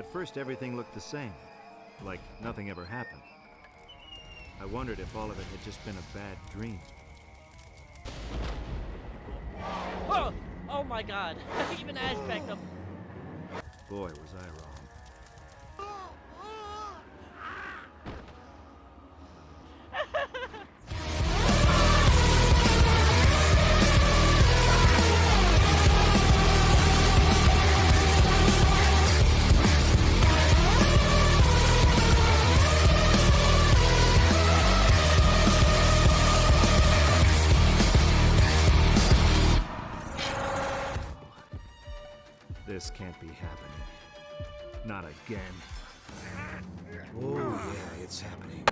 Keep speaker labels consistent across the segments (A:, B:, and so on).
A: At first, everything looked the same, like nothing ever happened. I wondered if all of it had just been a bad dream.
B: Oh, oh my god. Even Ash backed up.
A: Boy, was I wrong. This can't be happening. Not again. Oh, yeah, it's happening.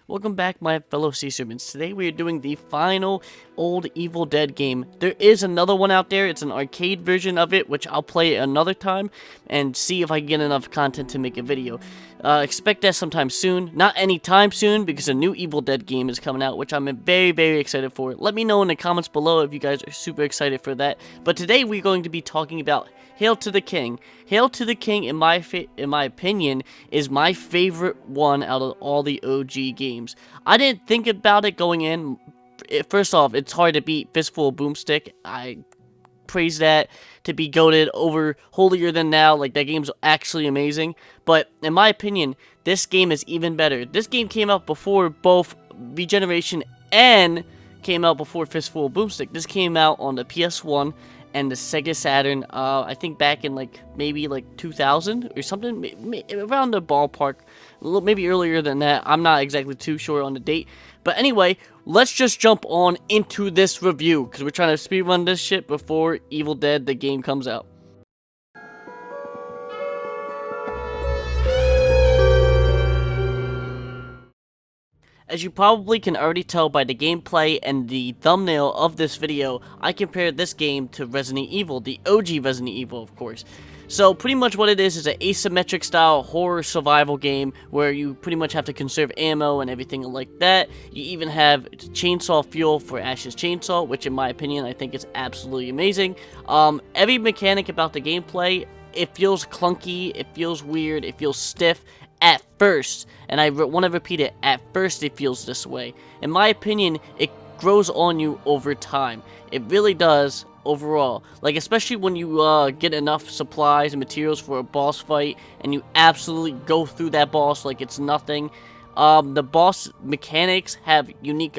B: Welcome back, my fellow SeaSerpents. Today we are doing the final old Evil Dead game. There is another one out there. It's an arcade version of it, which I'll play another time and see if I can get enough content to make a video. Expect that sometime soon. Not anytime soon, because a new Evil Dead game is coming out, which I'm very, very excited for. Let me know in the comments below if you guys are super excited for that. But today we're going to be talking about Hail to the King. Hail to the King, in my opinion, is my favorite one out of all the OG games. I didn't think about it going in. First off, it's hard to beat Fistful of Boomstick. I praise that to be goated over Holier Than Thou. Like, that game's actually amazing. But in my opinion, this game is even better. This game came out before both Regeneration and came out before Fistful of Boomstick. This came out on the PS1 and the Sega Saturn, I think back in maybe 2000 or something, around the ballpark, maybe earlier than that. I'm not exactly too sure on the date. But anyway, let's just jump on into this review, because we're trying to speedrun this shit before Evil Dead, the game, comes out. As you probably can already tell by the gameplay and the thumbnail of this video, I compared this game to Resident Evil, the OG Resident Evil, of course. So pretty much what it is an asymmetric style horror survival game where you pretty much have to conserve ammo and everything like that. You even have chainsaw fuel for Ash's chainsaw, which in my opinion I think is absolutely amazing. Every mechanic about the gameplay, it feels clunky, it feels weird, it feels stiff at first, and I want to repeat it, at first it feels this way. In my opinion, it grows on you over time. It really does overall. Like, especially when you get enough supplies and materials for a boss fight, and you absolutely go through that boss like it's nothing. The boss mechanics have unique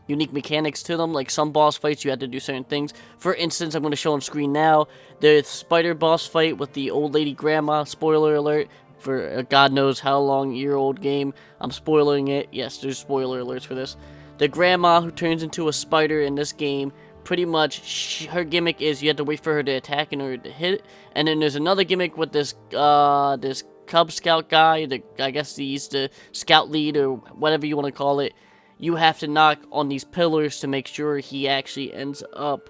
B: mechanics to them. Like, some boss fights you have to do certain things. For instance, I'm going to show on screen now the spider boss fight with the old lady grandma. Spoiler alert for a god knows how long year old game. I'm spoiling it. Yes, there's spoiler alerts for this. The grandma who turns into a spider in this game, pretty much her gimmick is you have to wait for her to attack in order to hit it. And then there's another gimmick with this this Cub Scout guy. I guess he's the scout lead or whatever you want to call it. You have to knock on these pillars to make sure he actually ends up.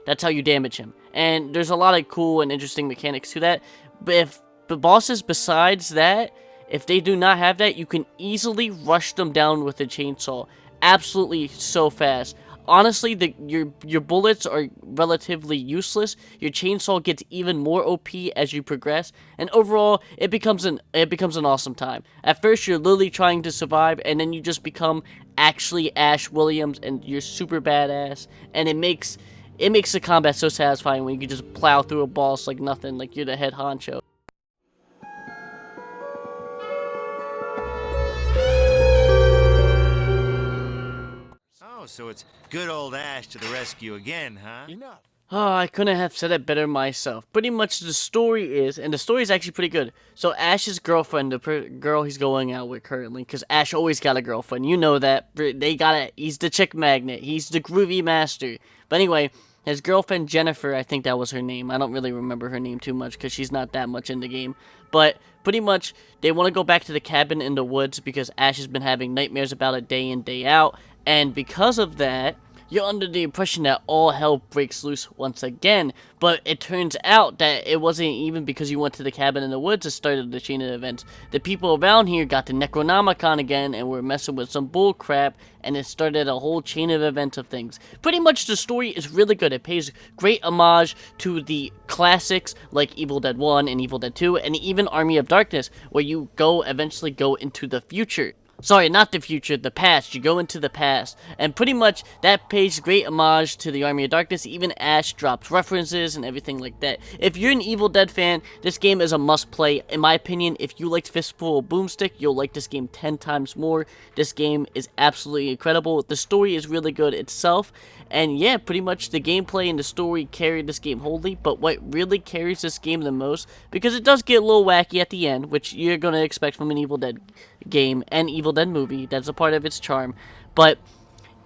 B: That's how you damage him. And there's a lot of cool and interesting mechanics to that. But if the bosses besides that, if they do not have that, you can easily rush them down with a chainsaw. Absolutely so fast. Honestly, your bullets are relatively useless. Your chainsaw gets even more OP as you progress, and overall, it becomes an awesome time. At first, you're literally trying to survive, and then you just become actually Ash Williams, and you're super badass. And it makes the combat so satisfying when you can just plow through a boss like nothing, like you're the head honcho.
C: so it's good old Ash to the rescue again, huh?
D: Enough.
B: Oh, I couldn't have said it better myself. Pretty much the story is, and the story is actually pretty good. So Ash's girlfriend, the girl he's going out with currently, because Ash always got a girlfriend. You know that. They got it. He's the chick magnet. He's the groovy master. But anyway, his girlfriend Jennifer, I think that was her name. I don't really remember her name too much because she's not that much in the game. But pretty much, they want to go back to the cabin in the woods because Ash has been having nightmares about it day in, day out. And because of that, you're under the impression that all hell breaks loose once again, but it turns out that it wasn't even because you went to the cabin in the woods that started the chain of events. The people around here got the Necronomicon again and were messing with some bull crap, and it started a whole chain of events of things. Pretty much the story is really good. It pays great homage to the classics like Evil Dead 1 and Evil Dead 2, and even Army of Darkness, where you eventually go into the future. Sorry, not the future, the past. You go into the past. And pretty much, that pays great homage to the Army of Darkness. Even Ash drops references and everything like that. If you're an Evil Dead fan, this game is a must-play. In my opinion, if you liked Fistful of Boomstick, you'll like this game 10 times more. This game is absolutely incredible. The story is really good itself. And yeah, pretty much the gameplay and the story carry this game wholly. But what really carries this game the most, because it does get a little wacky at the end, which you're going to expect from an Evil Dead game and Evil Dead movie. That's a part of its charm. But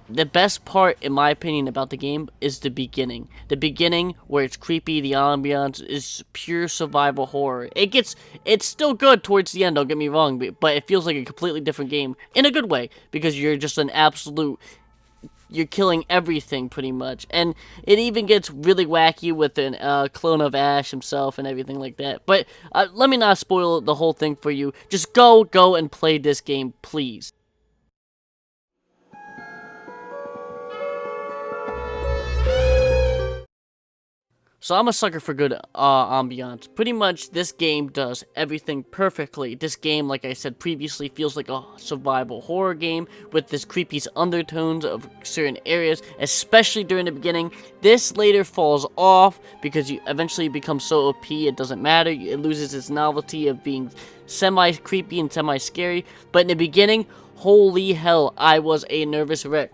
B: the best part, in my opinion, about the game is the beginning. The beginning, where it's creepy, the ambiance is pure survival horror. It's still good towards the end, don't get me wrong, but it feels like a completely different game in a good way, because you're just an absolute... You're killing everything, pretty much. And it even gets really wacky with a clone of Ash himself and everything like that. But let me not spoil the whole thing for you. Just go and play this game, please. So I'm a sucker for good ambiance. Pretty much, this game does everything perfectly. This game, like I said previously, feels like a survival horror game with this creepy undertones of certain areas, especially during the beginning. This later falls off because you eventually become so OP it doesn't matter. It loses its novelty of being semi-creepy and semi-scary. But in the beginning, holy hell, I was a nervous wreck.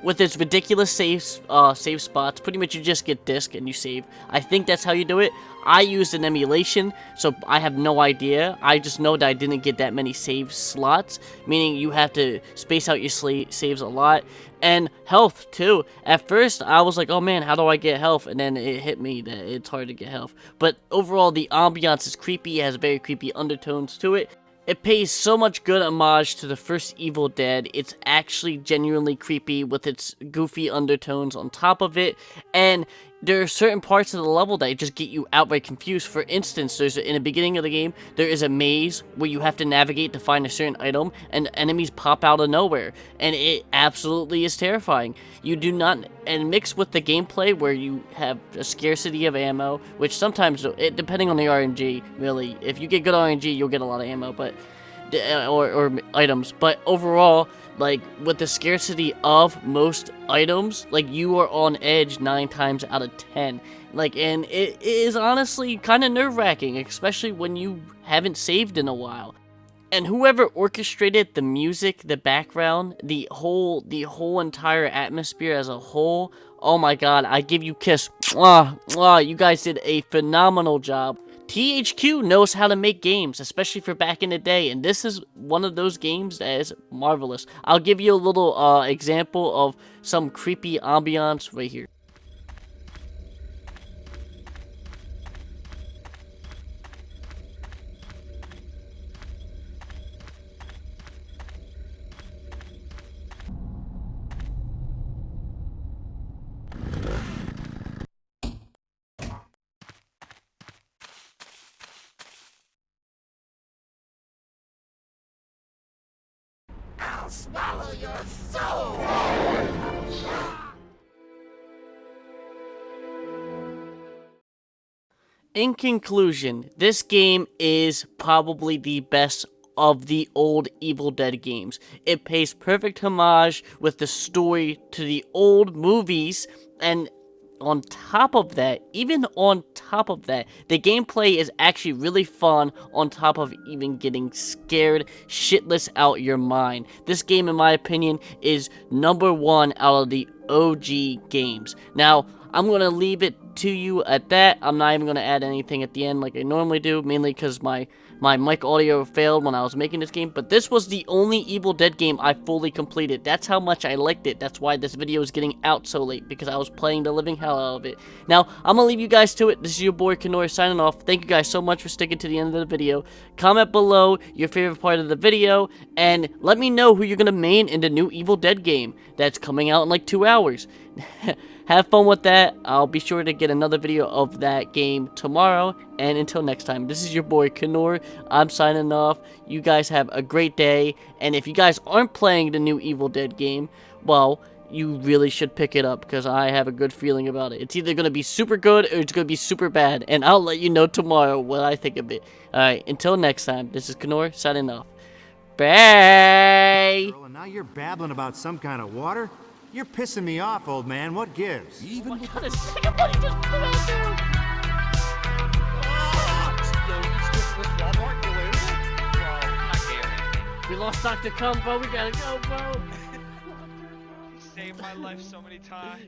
B: With its ridiculous save spots, pretty much you just get disc and you save. I think that's how you do it. I used an emulation, so I have no idea. I just know that I didn't get that many save slots, meaning you have to space out your saves a lot. And health, too. At first, I was like, oh man, how do I get health? And then it hit me that it's hard to get health. But overall, the ambiance is creepy. It has very creepy undertones to it. It pays so much good homage to the first Evil Dead. It's actually genuinely creepy with its goofy undertones on top of it. And there are certain parts of the level that just get you outright confused. For instance, in the beginning of the game, there is a maze where you have to navigate to find a certain item, and enemies pop out of nowhere. And it absolutely is terrifying. You do not... And mixed with the gameplay where you have a scarcity of ammo, which sometimes, depending on the RNG, really, if you get good RNG, you'll get a lot of ammo, but... Or items. But overall, like, with the scarcity of most items, like, you are on edge 9 times out of 10. Like, and it is honestly kind of nerve-wracking, especially when you haven't saved in a while. And whoever orchestrated the music, the background, the whole entire atmosphere as a whole, oh my god, I give you kiss. Mwah, mwah, you guys did a phenomenal job. THQ knows how to make games, especially for back in the day, and this is one of those games that is marvelous. I'll give you a little example of some creepy ambiance right here.
D: I'll swallow your soul!
B: In conclusion, this game is probably the best of the old Evil Dead games. It pays perfect homage with the story to the old movies, and on top of that, even on top of that, the gameplay is actually really fun on top of even getting scared shitless out your mind. This game, in my opinion, is #1 out of the OG games. Now, I'm going to leave it to you at that. I'm not even going to add anything at the end like I normally do, mainly because my mic audio failed when I was making this game. But this was the only Evil Dead game I fully completed. That's how much I liked it. That's why this video is getting out so late, because I was playing the living hell out of it. Now, I'm going to leave you guys to it. This is your boy K-norr signing off. Thank you guys so much for sticking to the end of the video. Comment below your favorite part of the video, and let me know who you're going to main in the new Evil Dead game that's coming out in like 2 hours. Have fun with that. I'll be sure to get another video of that game tomorrow. And until next time, this is your boy K-norr. I'm signing off. You guys have a great day. And if you guys aren't playing the new Evil Dead game, well, you really should pick it up, because I have a good feeling about it. It's either going to be super good or it's going to be super bad. And I'll let you know tomorrow what I think of it. Alright, until next time, this is K-norr signing off. Bye!
A: Girl, and now you're babbling about some kind of water? You're pissing me off, old man. What gives?
B: Oh my god, a second buddy just flew out there! We lost Dr. Cum, bro. We gotta go, bro.
E: Saved my life so many times.